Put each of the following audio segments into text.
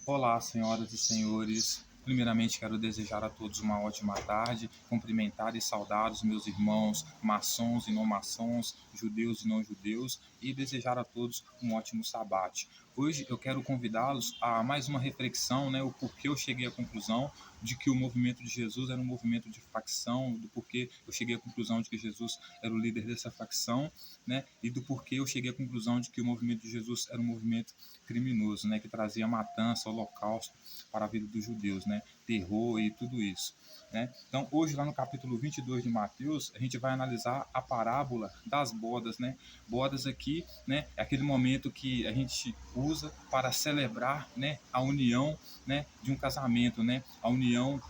Olá, senhoras e senhores. Primeiramente, quero desejar a todos uma ótima tarde, cumprimentar e saudar os meus irmãos maçons e não maçons, judeus e não judeus, e desejar a todos um ótimo sabate. Hoje eu quero convidá-los a mais uma reflexão, né, o porquê eu cheguei à conclusão de que o movimento de Jesus era um movimento de facção, do porquê eu cheguei à conclusão de que Jesus era o líder dessa facção, né, e do porquê eu cheguei à conclusão de que o movimento de Jesus era um movimento criminoso, né, que trazia matança, holocausto para a vida dos judeus, né, terror e tudo isso. Né? Então, hoje, lá no capítulo 22 de Mateus, a gente vai analisar a parábola das bodas. Né? Bodas aqui, né, é aquele momento que a gente usa para celebrar, né, a união, né, de um casamento, né, a união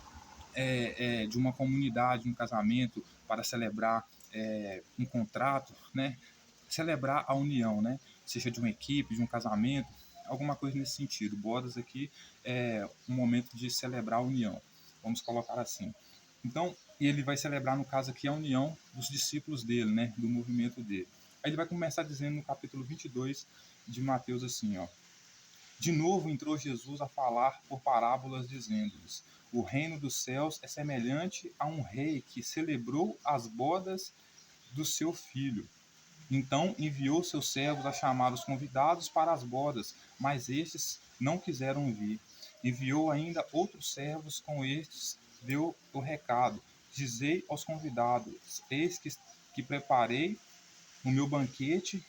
de uma comunidade, um casamento, para celebrar um contrato, né, celebrar a união, né, seja de uma equipe, de um casamento, alguma coisa nesse sentido. Bodas aqui é um momento de celebrar a união, vamos colocar assim. Então, ele vai celebrar, no caso aqui, a união dos discípulos dele, né, do movimento dele. Aí ele vai começar dizendo no capítulo 22 de Mateus assim, ó: de novo entrou Jesus a falar por parábolas, dizendo-lhes: o reino dos céus é semelhante a um rei que celebrou as bodas do seu filho. Então enviou seus servos a chamar os convidados para as bodas, mas estes não quiseram vir. Enviou ainda outros servos, com estes deu o recado: dizei aos convidados: eis que preparei o meu banquete,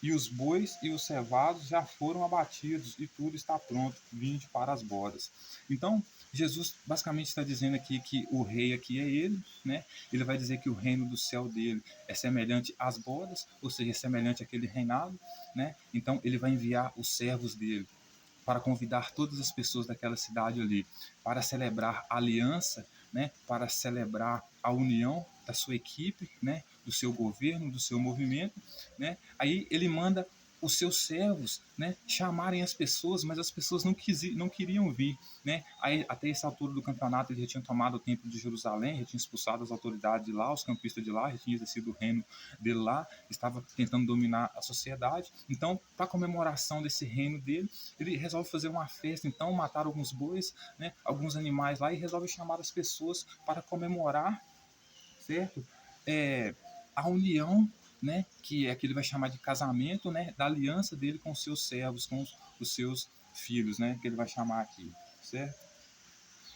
e os bois e os cevados já foram abatidos, e tudo está pronto, vinde para as bodas. Então, Jesus basicamente está dizendo aqui que o rei aqui é ele, né? Ele vai dizer que o reino do céu dele é semelhante às bodas, ou seja, é semelhante àquele reinado, né? Então, ele vai enviar os servos dele para convidar todas as pessoas daquela cidade ali para celebrar a aliança, né, para celebrar a união da sua equipe, né, do seu governo, do seu movimento, né? Aí ele manda os seus servos, né, chamarem as pessoas, mas as pessoas não queriam vir, né? Aí, até essa altura do campeonato, ele já tinha tomado o templo de Jerusalém, já tinha expulsado as autoridades de lá, os campistas de lá, já tinha exercido o reino dele lá, estava tentando dominar a sociedade. Então, para comemoração desse reino dele, ele resolve fazer uma festa, então matar alguns bois, né, alguns animais lá, e resolve chamar as pessoas para comemorar, certo? É, a união, né, que é que ele vai chamar de casamento, né, da aliança dele com os seus servos, com os seus filhos, né, que ele vai chamar aqui, certo?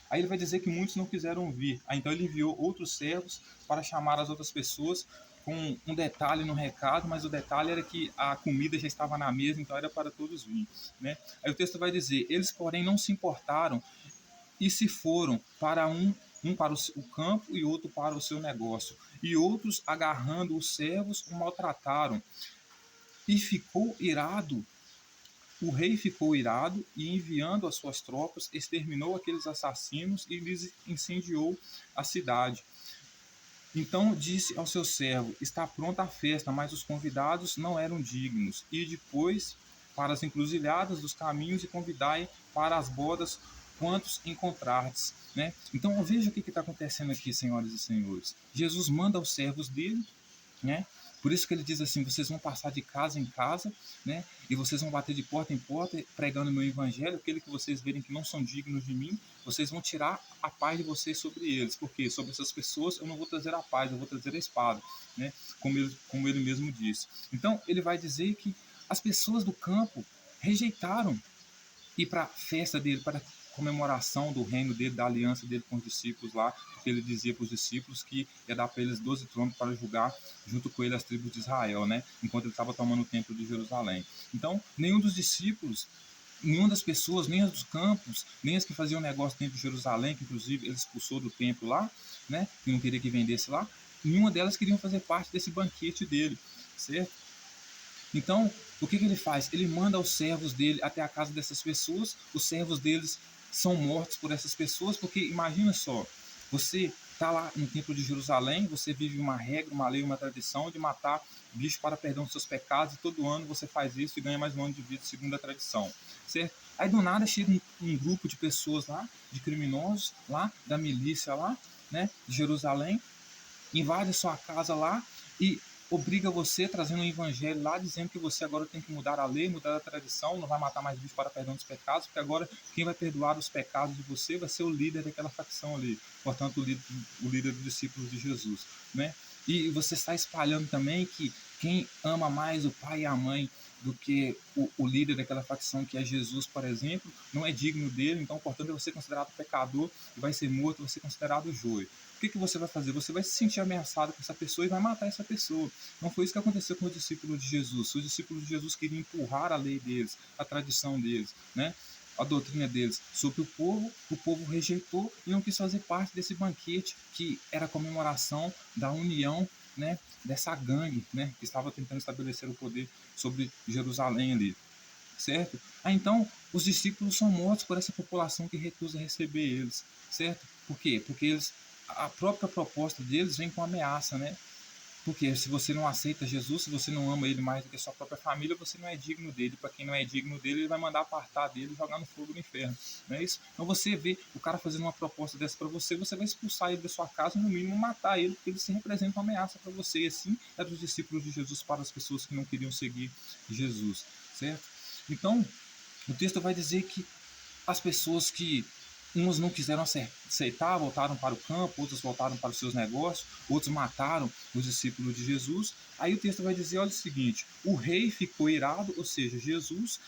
Aí ele vai dizer que muitos não quiseram vir. Aí então ele enviou outros servos para chamar as outras pessoas, com um detalhe no recado, mas o detalhe era que a comida já estava na mesa, então era para todos vir, né? Aí o texto vai dizer: eles, porém, não se importaram e se foram para um para o campo e outro para o seu negócio. E outros, agarrando os servos, o maltrataram. E ficou irado. O rei ficou irado e, enviando as suas tropas, exterminou aqueles assassinos e lhes incendiou a cidade. Então disse ao seu servo: está pronta a festa, mas os convidados não eram dignos. E depois para as encruzilhadas dos caminhos e convidai para as bodas quantos encontrardes. Né? Então veja o que está acontecendo aqui, senhoras e senhores. Jesus manda os servos dele, né? Por isso que ele diz assim: vocês vão passar de casa em casa, né? E vocês vão bater de porta em porta pregando o meu evangelho. Aquele que vocês verem que não são dignos de mim, vocês vão tirar a paz de vocês sobre eles. Porque sobre essas pessoas eu não vou trazer a paz, eu vou trazer a espada, né? Como ele mesmo disse. Então ele vai dizer que as pessoas do campo rejeitaram ir para a festa dele, para a comemoração do reino dele, da aliança dele com os discípulos lá, porque ele dizia para os discípulos que ia dar para eles 12 tronos para julgar junto com ele as tribos de Israel, né? Enquanto ele estava tomando o templo de Jerusalém. Então, nenhum dos discípulos, nenhuma das pessoas, nem as dos campos, nem as que faziam negócio dentro de Jerusalém, que inclusive ele expulsou do templo lá, né? Que não queria que vendesse lá, nenhuma delas queriam fazer parte desse banquete dele, certo? Então, o que ele faz? Ele manda os servos dele até a casa dessas pessoas, os servos deles são mortos por essas pessoas, porque imagina só, você está lá no templo de Jerusalém, você vive uma regra, uma lei, uma tradição de matar bicho para perdão dos seus pecados, e todo ano você faz isso e ganha mais um ano de vida segundo a tradição, certo? Aí do nada chega um grupo de pessoas lá, de criminosos lá, da milícia lá, né, de Jerusalém, invade sua casa lá e obriga você, trazendo um evangelho lá, dizendo que você agora tem que mudar a lei, mudar a tradição, não vai matar mais bicho para perdão dos pecados, porque agora quem vai perdoar os pecados de você vai ser o líder daquela facção ali, portanto o líder dos discípulos de Jesus, né? E você está espalhando também que quem ama mais o pai e a mãe do que o líder daquela facção, que é Jesus, por exemplo, não é digno dele, então, portanto, vai ser considerado pecador e vai ser morto, vai ser considerado joio. O que você vai fazer? Você vai se sentir ameaçado com essa pessoa e vai matar essa pessoa. Não foi isso que aconteceu com os discípulos de Jesus. Os discípulos de Jesus queriam empurrar a lei deles, a tradição deles, né? A doutrina deles sobre o povo rejeitou e não quis fazer parte desse banquete que era a comemoração da união, né, dessa gangue, né, que estava tentando estabelecer o poder sobre Jerusalém ali, certo? Então, os discípulos são mortos por essa população que recusa receber eles, certo? Por quê? Porque a própria proposta deles vem com ameaça, né? Porque se você não aceita Jesus, se você não ama ele mais do que a sua própria família, você não é digno dele. Para quem não é digno dele, ele vai mandar apartar dele e jogar no fogo do inferno. Não é isso? Então você vê o cara fazendo uma proposta dessa para você, você vai expulsar ele da sua casa, no mínimo matar ele, porque ele se representa uma ameaça para você. E assim é dos discípulos de Jesus para as pessoas que não queriam seguir Jesus, certo? Então, o texto vai dizer que as pessoas que uns não quiseram aceitar, voltaram para o campo, outros voltaram para os seus negócios, outros mataram os discípulos de Jesus. Aí o texto vai dizer, olha o seguinte, o rei ficou irado, ou seja, Jesus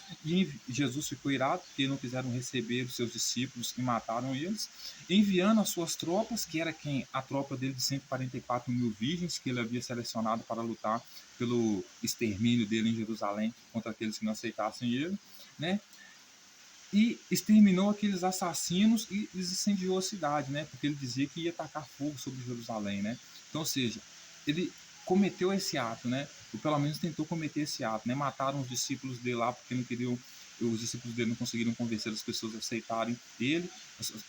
ficou irado porque não quiseram receber os seus discípulos e mataram eles, enviando as suas tropas, que era quem? A tropa dele de 144 mil virgens, que ele havia selecionado para lutar pelo extermínio dele em Jerusalém contra aqueles que não aceitassem ele, né? E exterminou aqueles assassinos e incendiou a cidade, né? Porque ele dizia que ia tacar fogo sobre Jerusalém, né? Então, ou seja, ele cometeu esse ato, né? Ou pelo menos tentou cometer esse ato, né? Mataram os discípulos dele lá porque não queriam, os discípulos dele não conseguiram convencer as pessoas a aceitarem ele.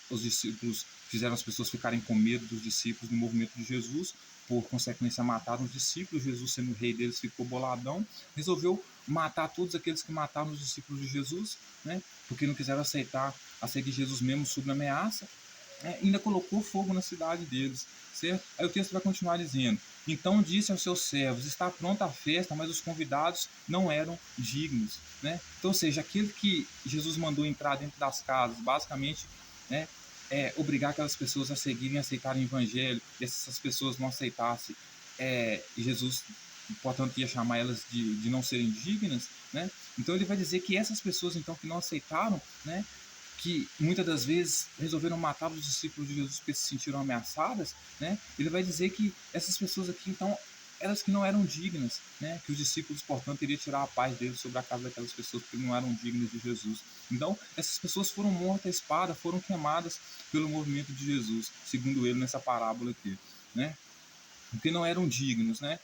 Os discípulos fizeram as pessoas ficarem com medo dos discípulos no movimento de Jesus. Por consequência, mataram os discípulos. Jesus, sendo o rei deles, ficou boladão. Resolveu matar todos aqueles que mataram os discípulos de Jesus, né? Porque não quiseram aceitar a seguir Jesus mesmo sob ameaça, ainda colocou fogo na cidade deles, certo? Aí o texto vai continuar dizendo, então disse aos seus servos, está pronta a festa, mas os convidados não eram dignos, né? Então, ou seja, aquele que Jesus mandou entrar dentro das casas, basicamente, né, obrigar aquelas pessoas a seguirem, a aceitarem o evangelho, e essas pessoas não aceitassem, Jesus, portanto, ia chamar elas de não serem dignas, né? Então ele vai dizer que essas pessoas, então, que não aceitaram, né, que muitas das vezes resolveram matar os discípulos de Jesus porque se sentiram ameaçadas, né? Ele vai dizer que essas pessoas aqui, então, elas que não eram dignas, né? Que os discípulos, portanto, iriam tirar a paz deles sobre a casa daquelas pessoas porque não eram dignas de Jesus. Então, essas pessoas foram mortas à espada, foram queimadas pelo movimento de Jesus, segundo ele nessa parábola aqui, né? Porque não eram dignos, né?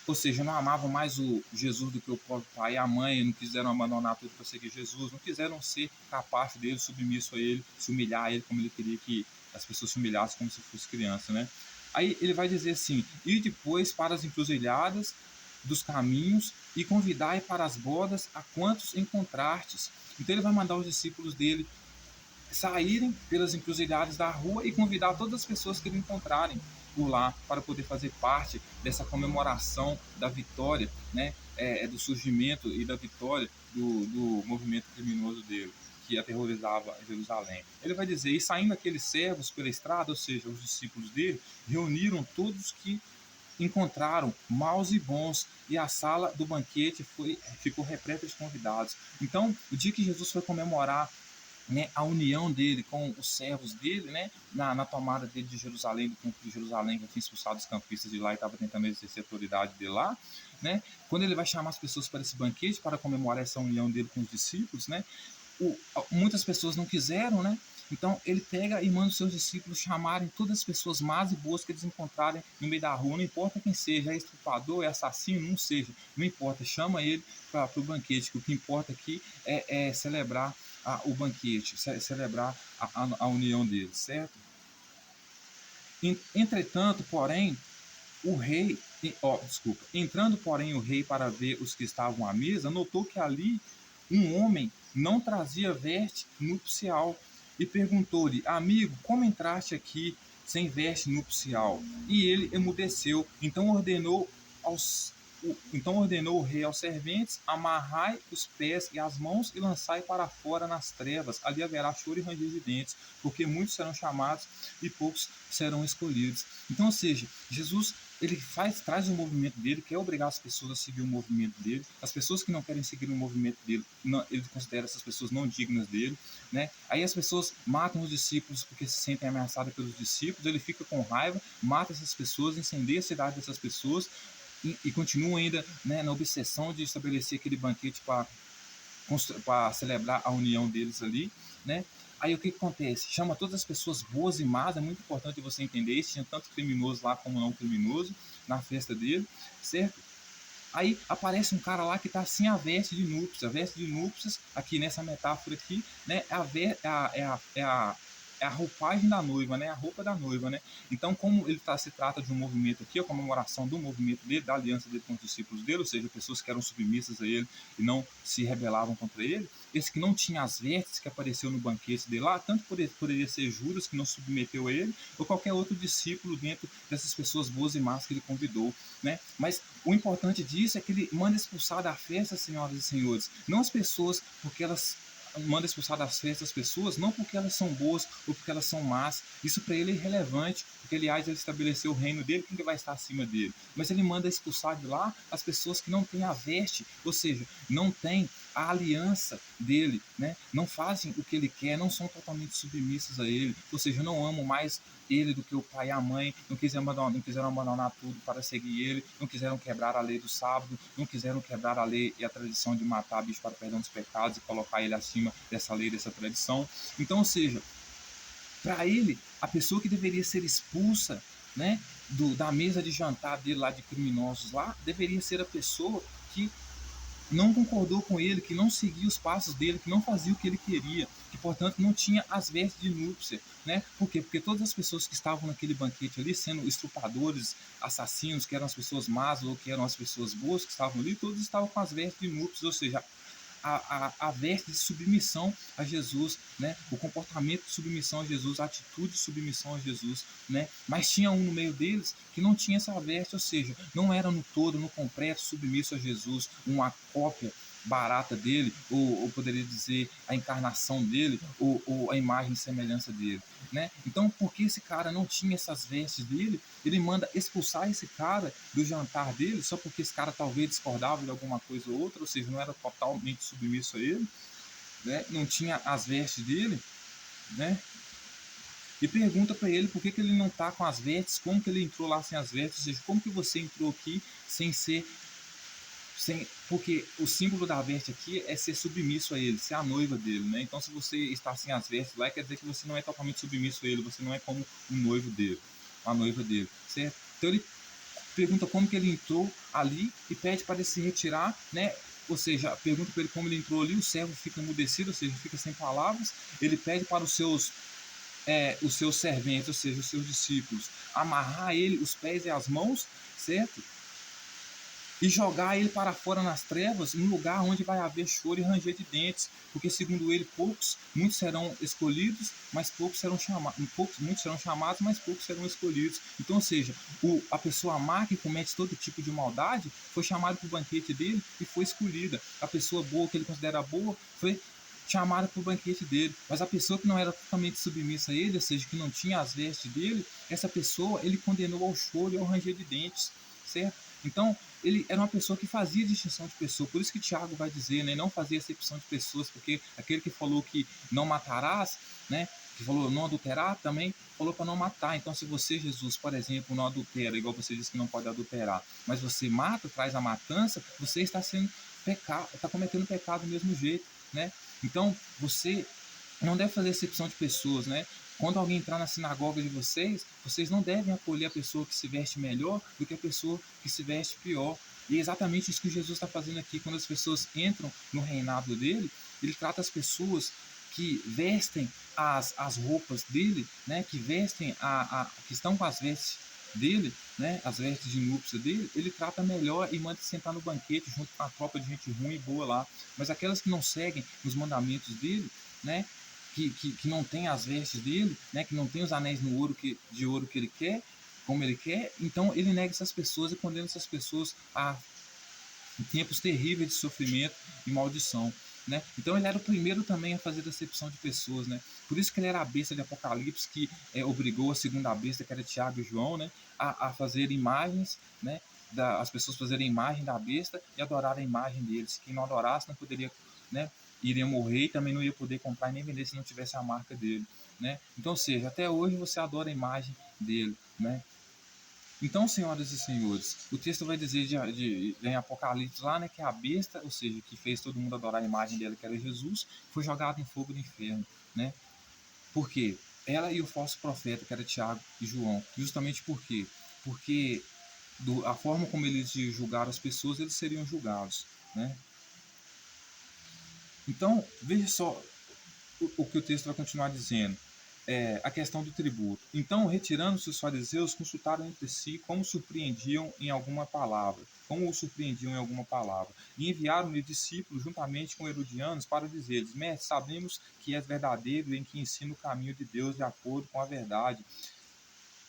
Ou seja, não amavam mais o Jesus do que o próprio pai e a mãe, não quiseram abandonar tudo para seguir Jesus, não quiseram ser capaz dele, submisso a ele, se humilhar a ele como ele queria que as pessoas se humilhassem como se fosse criança, né? Aí ele vai dizer assim, e depois para as encruzilhadas dos caminhos e convidai para as bodas a quantos encontrastes. Então ele vai mandar os discípulos dele saírem pelas encruzilhadas da rua e convidar todas as pessoas que ele encontrarem por lá para poder fazer parte dessa comemoração da vitória, né, do surgimento e da vitória do movimento criminoso dele, que aterrorizava Jerusalém. Ele vai dizer, e saindo aqueles servos pela estrada, ou seja, os discípulos dele, reuniram todos que encontraram, maus e bons, e a sala do banquete ficou repleta de convidados. Então, o dia que Jesus foi comemorar, né, a união dele com os servos dele, né, na tomada dele de Jerusalém, do templo de Jerusalém, que tinha expulsado os campistas de lá e estava tentando exercer a autoridade de lá, né, quando ele vai chamar as pessoas para esse banquete, para comemorar essa união dele com os discípulos, né, muitas pessoas não quiseram, né, então ele pega e manda os seus discípulos chamarem todas as pessoas más e boas que eles encontrarem no meio da rua, não importa quem seja, é estuprador, é assassino, não seja, não importa, chama ele para o banquete, que o que importa aqui é celebrar o banquete, celebrar a união deles, certo? Entretanto, porém, o rei, desculpa, entrando, porém, o rei para ver os que estavam à mesa, notou que ali um homem não trazia veste nupcial e perguntou-lhe, amigo, como entraste aqui sem veste nupcial? E ele emudeceu, então ordenou Então ordenou o rei aos serventes: amarrai os pés e as mãos e lançai para fora nas trevas. Ali haverá choro e ranger de dentes, porque muitos serão chamados e poucos serão escolhidos. Então, ou seja, Jesus ele traz o movimento dele, quer obrigar as pessoas a seguir o movimento dele. As pessoas que não querem seguir o movimento dele, não, ele considera essas pessoas não dignas dele, né? Aí as pessoas matam os discípulos porque se sentem ameaçadas pelos discípulos. Ele fica com raiva, mata essas pessoas, incendeia a cidade dessas pessoas e continua ainda, né, na obsessão de estabelecer aquele banquete para celebrar a união deles ali, né? Aí o que acontece? Chama todas as pessoas boas e más, é muito importante você entender isso. Tinha tanto criminoso lá como não criminoso na festa dele, certo? Aí aparece um cara lá que está assim a veste de núpcias. A veste de núpcias, aqui nessa metáfora aqui, né, é a roupagem da noiva, né, a roupa da noiva, né. Então, como se trata de um movimento aqui, a comemoração do movimento dele, da aliança dele com os discípulos dele, ou seja, pessoas que eram submissas a ele e não se rebelavam contra ele. Esse que não tinha as vestes que apareceu no banquete dele lá, tanto poderia ser Judas, que não submeteu a ele, ou qualquer outro discípulo dentro dessas pessoas boas e más que ele convidou, né. Mas o importante disso é que ele manda expulsar da festa, senhoras e senhores, não as pessoas porque elas manda expulsar das festas as pessoas, não porque elas são boas ou porque elas são más. Isso para ele é irrelevante, porque aliás ele estabeleceu o reino dele, quem que vai estar acima dele? Mas ele manda expulsar de lá as pessoas que não têm a veste, ou seja, não têm a aliança dele, né? Não fazem o que ele quer, não são totalmente submissas a ele, ou seja, não amam mais ele do que o pai e a mãe, não quiseram abandonar tudo para seguir ele, não quiseram quebrar a lei do sábado, não quiseram quebrar a lei e a tradição de matar bicho para perdão dos pecados e colocar ele acima dessa lei, dessa tradição. Então, ou seja, para ele, a pessoa que deveria ser expulsa, né, da mesa de jantar dele lá de criminosos lá, deveria ser a pessoa que não concordou com ele, que não seguia os passos dele, que não fazia o que ele queria, que portanto não tinha as vestes de núpcia, né? Por quê? Porque todas as pessoas que estavam naquele banquete ali, sendo estupradores, assassinos, que eram as pessoas más ou que eram as pessoas boas que estavam ali, todos estavam com as vestes de núpcias, ou seja, a veste de submissão a Jesus, né? O comportamento de submissão a Jesus, a atitude de submissão a Jesus, né? Mas tinha um no meio deles que não tinha essa veste, ou seja, não era no todo, no completo submisso a Jesus, uma cópia barata dele, ou poderia dizer a encarnação dele, ou a imagem e semelhança dele, né? Então, porque esse cara não tinha essas vestes dele, ele manda expulsar esse cara do jantar dele, só porque esse cara talvez discordava de alguma coisa ou outra, ou seja, não era totalmente submisso a ele, né? Não tinha as vestes dele, né? E pergunta para ele por que ele não está com as vestes, como que ele entrou lá sem as vestes, ou seja, como que você entrou aqui sem ser porque o símbolo da veste aqui é ser submisso a ele, ser a noiva dele, né? Então, se você está sem as vestes lá, quer dizer que você não é totalmente submisso a ele, você não é como um noivo dele, a noiva dele, certo? Então, ele pergunta como que ele entrou ali e pede para ele se retirar, né? Ou seja, pergunta para ele como ele entrou ali, o servo fica emudecido, ou seja, fica sem palavras. Ele pede para os seus serventes, ou seja, os seus discípulos, amarrar ele os pés e as mãos, certo? E jogar ele para fora nas trevas, um lugar onde vai haver choro e ranger de dentes, porque segundo ele, muitos serão escolhidos, mas poucos serão chamados, muitos serão chamados, mas poucos serão escolhidos. Então, ou seja, a pessoa má que comete todo tipo de maldade foi chamada para o banquete dele e foi escolhida. A pessoa boa, que ele considera boa, foi chamada para o banquete dele, mas a pessoa que não era totalmente submissa a ele, ou seja, que não tinha as vestes dele, essa pessoa ele condenou ao choro e ao ranger de dentes, certo? Então, ele era uma pessoa que fazia distinção de pessoa, por isso que Tiago vai dizer, né, não fazia acepção de pessoas, porque aquele que falou que não matarás, né, que falou não adulterar, também falou para não matar. Então, se você, Jesus, por exemplo, não adultera, igual você disse que não pode adulterar, mas você mata, traz a matança, você está sendo pecado, está cometendo pecado do mesmo jeito, né? Então, você não deve fazer acepção de pessoas, né? Quando alguém entrar na sinagoga de vocês, vocês não devem acolher a pessoa que se veste melhor do que a pessoa que se veste pior. E é exatamente isso que Jesus está fazendo aqui. Quando as pessoas entram no reinado dele, ele trata as pessoas que vestem as roupas dele, né? Que vestem que estão com as vestes dele, né? As vestes de núpcia dele, ele trata melhor e manda sentar no banquete junto com a tropa de gente ruim e boa lá. Mas aquelas que não seguem os mandamentos dele, né? Que não tem as vestes dele, né, que não tem os anéis de ouro que ele quer, como ele quer, então ele nega essas pessoas e condena essas pessoas a tempos terríveis de sofrimento e maldição. Né? Então ele era o primeiro também a fazer acepção de pessoas, né? Por isso que ele era a besta de Apocalipse, que obrigou a segunda besta, que era Tiago e João, né? A fazer imagens, né? As pessoas fazerem imagem da besta e adorar a imagem deles. Quem não adorasse não poderia, né? Iria morrer e também não ia poder comprar nem vender se não tivesse a marca dele, né? Então, ou seja, até hoje você adora a imagem dele, né? Então, senhoras e senhores, o texto vai dizer em Apocalipse lá, né, que a besta, ou seja, que fez todo mundo adorar a imagem dela, que era Jesus, foi jogada em fogo do inferno, né? Por quê? Ela e o falso profeta, que era Tiago e João. Justamente por quê? Porque a forma como eles julgaram as pessoas, eles seriam julgados, né? Então, veja só o que o texto vai continuar dizendo. A questão do tributo. Então, retirando-se os fariseus, consultaram entre si como surpreendiam em alguma palavra, como o surpreendiam em alguma palavra, e enviaram-lhe discípulos juntamente com herodianos para dizer-lhes: Mestre, sabemos que és verdadeiro em que ensina o caminho de Deus de acordo com a verdade,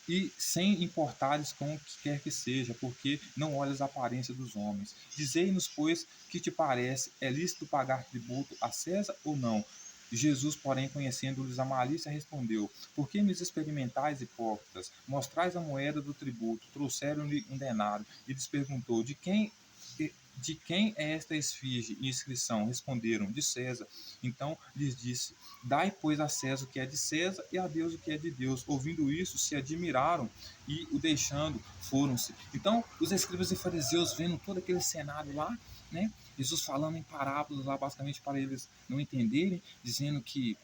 e sem importares com o que quer que seja, porque não olhas a aparência dos homens. Dizei-nos, pois, que te parece, é lícito pagar tributo a César ou não? Jesus, porém, conhecendo-lhes a malícia, respondeu: Por que me experimentais, hipócritas? Mostrais a moeda do tributo. Trouxeram-lhe um denário, e lhes perguntou: de quem é esta esfinge e inscrição? Responderam: de César. Então lhes disse: Dai, pois, a César o que é de César e a Deus o que é de Deus. Ouvindo isso, se admiraram e, o deixando, foram-se. Então, os escribas e fariseus, vendo todo aquele cenário lá, né? Jesus falando em parábolas lá, basicamente para eles não entenderem, dizendo que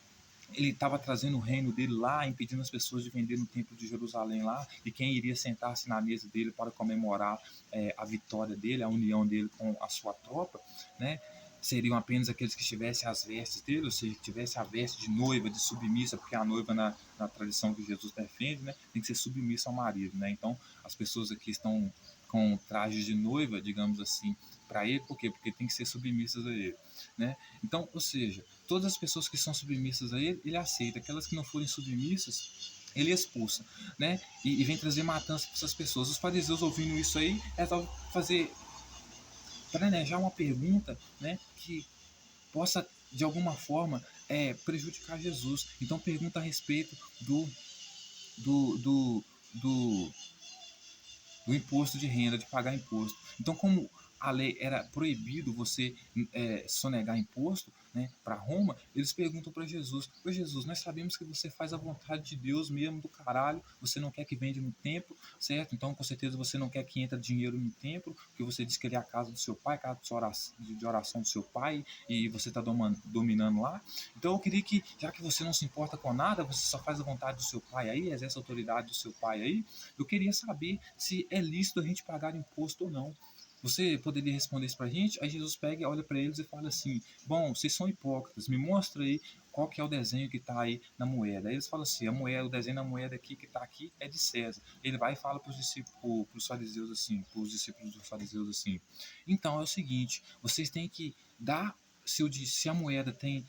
ele estava trazendo o reino dele lá, impedindo as pessoas de vender no templo de Jerusalém lá, e quem iria sentar-se na mesa dele para comemorar a vitória dele, a união dele com a sua tropa, né? Seriam apenas aqueles que tivessem as vestes dele, ou seja, que tivesse a veste de noiva, de submissa, porque a noiva, na tradição que Jesus defende, né, tem que ser submissa ao marido, né? Então, as pessoas aqui estão com trajes de noiva, digamos assim, para ele, por quê? Porque tem que ser submissas a ele, né? Então, ou seja, todas as pessoas que são submissas a ele, ele aceita. Aquelas que não forem submissas, ele expulsa, né? E vem trazer matança para essas pessoas. Os fariseus, ouvindo isso aí, resolvem fazer, planejar uma pergunta, né? Que possa, de alguma forma, prejudicar Jesus. Então, pergunta a respeito do, do, do, do imposto de renda, de pagar imposto. Então, como a lei era proibido você sonegar imposto, né, para Roma, eles perguntam para Jesus: Ô Jesus, nós sabemos que você faz a vontade de Deus mesmo do caralho, você não quer que vende no templo, certo? Então, com certeza, você não quer que entre dinheiro no templo, porque você diz que ele é a casa do seu pai, a casa de oração do seu pai, e você está dominando lá. Então, eu queria que, já que você não se importa com nada, você só faz a vontade do seu pai aí, exerce a autoridade do seu pai aí, eu queria saber se é lícito a gente pagar imposto ou não. Você poderia responder isso para a gente? Aí Jesus pega, olha para eles e fala assim: Bom, vocês são hipócritas, me mostra aí qual que é o desenho que está aí na moeda. Aí eles falam assim: o desenho da moeda aqui que está aqui é de César. Ele vai e fala para os discípulos, para os fariseus assim, para os discípulos dos fariseus assim: Então é o seguinte, vocês têm que dar, se a moeda tem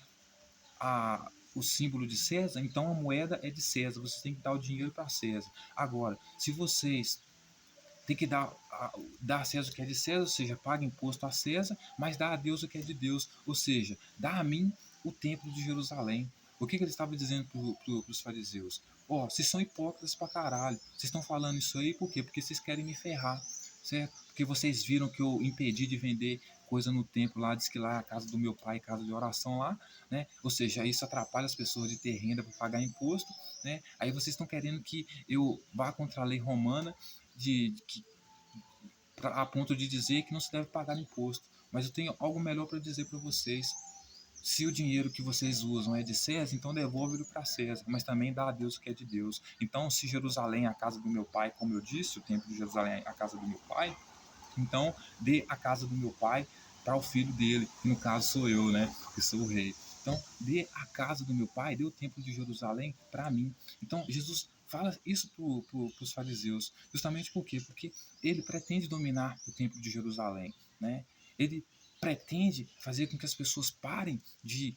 o símbolo de César, então a moeda é de César, vocês têm que dar o dinheiro para César. Agora, se vocês tem que dar a César o que é de César, ou seja, paga imposto a César, mas dá a Deus o que é de Deus, ou seja, dá a mim o templo de Jerusalém. O que ele estava dizendo para os fariseus? Vocês são hipócritas pra caralho. Vocês estão falando isso aí por quê? Porque vocês querem me ferrar, certo? Porque vocês viram que eu impedi de vender coisa no templo lá, diz que lá é a casa do meu pai, casa de oração lá, né? Ou seja, isso atrapalha as pessoas de ter renda para pagar imposto, né? Aí vocês estão querendo que eu vá contra a lei romana a ponto de dizer que não se deve pagar imposto. Mas eu tenho algo melhor para dizer para vocês. Se o dinheiro que vocês usam é de César, então devolve-o para César, mas também dá a Deus o que é de Deus. Então, se Jerusalém é a casa do meu pai, como eu disse, o templo de Jerusalém é a casa do meu pai, então dê a casa do meu pai para o filho dele, que no caso sou eu, né, que sou o rei. Então, dê a casa do meu pai, dê o templo de Jerusalém para mim. Então, Jesus fala isso para os fariseus, justamente por quê? Porque ele pretende dominar o templo de Jerusalém, né? Ele pretende fazer com que as pessoas parem de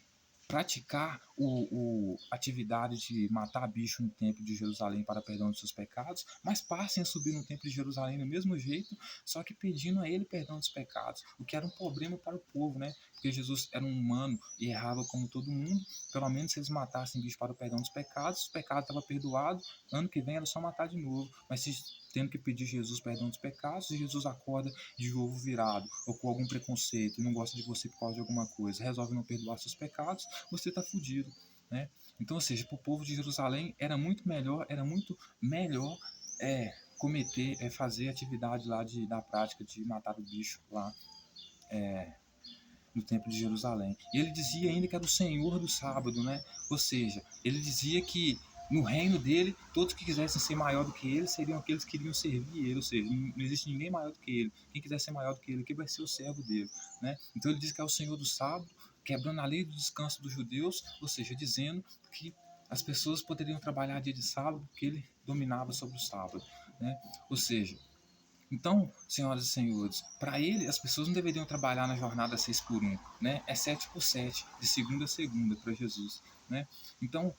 praticar atividade de matar bicho no templo de Jerusalém para perdão dos seus pecados, mas passem a subir no templo de Jerusalém do mesmo jeito, só que pedindo a ele perdão dos pecados, o que era um problema para o povo, né? Porque Jesus era um humano e errava como todo mundo. Pelo menos se eles matassem bicho para o perdão dos pecados, o pecado estava perdoado, ano que vem era só matar de novo. Mas se tendo que pedir Jesus perdão dos pecados, se Jesus acorda de ovo virado ou com algum preconceito e não gosta de você por causa de alguma coisa, resolve não perdoar seus pecados, você está fudido, né? Então, ou seja, para o povo de Jerusalém era muito melhor fazer atividade lá da prática de matar o bicho lá no templo de Jerusalém. E ele dizia ainda que era o Senhor do sábado, né? Ou seja, ele dizia que no reino dele, todos que quisessem ser maior do que ele seriam aqueles que iriam servir ele, ou seja, não existe ninguém maior do que ele. Quem quiser ser maior do que ele, que vai ser o servo dele, né? Então ele diz que é o Senhor do sábado, quebrando a lei do descanso dos judeus, ou seja, dizendo que as pessoas poderiam trabalhar dia de sábado, porque ele dominava sobre o sábado, né? Ou seja, então, senhoras e senhores, para ele as pessoas não deveriam trabalhar na jornada 6 por 1, né? É 7 por 7, de segunda a segunda para Jesus, né? Então,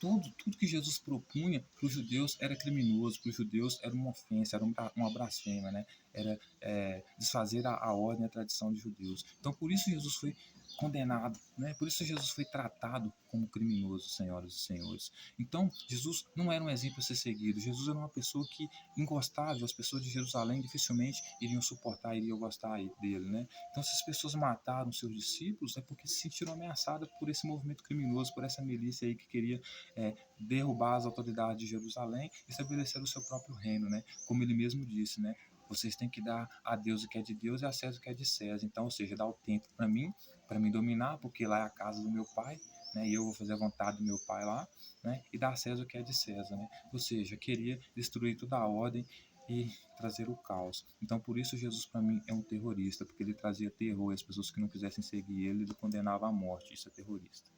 tudo que Jesus propunha para os judeus era criminoso, para os judeus era uma ofensa, era uma blasfêmia, né? Era desfazer a ordem e a tradição de judeus. Então, por isso Jesus foi condenado, né? Por isso Jesus foi tratado como criminoso, senhoras e senhores. Então, Jesus não era um exemplo a ser seguido. Jesus era uma pessoa que, ingostável, as pessoas de Jerusalém dificilmente iriam suportar, iriam gostar dele, né? Então, se as pessoas mataram seus discípulos, é porque se sentiram ameaçadas por esse movimento criminoso, por essa milícia aí que queria derrubar as autoridades de Jerusalém e estabelecer o seu próprio reino, né? Como ele mesmo disse, né? Vocês têm que dar a Deus o que é de Deus e a César o que é de César. Então, ou seja, dar o tempo para mim dominar, porque lá é a casa do meu pai, né? E eu vou fazer a vontade do meu pai lá, né? E dar a César o que é de César, né? Ou seja, queria destruir toda a ordem e trazer o caos. Então, por isso Jesus para mim é um terrorista, porque ele trazia terror e as pessoas que não quisessem seguir ele condenava à morte. Isso é terrorista.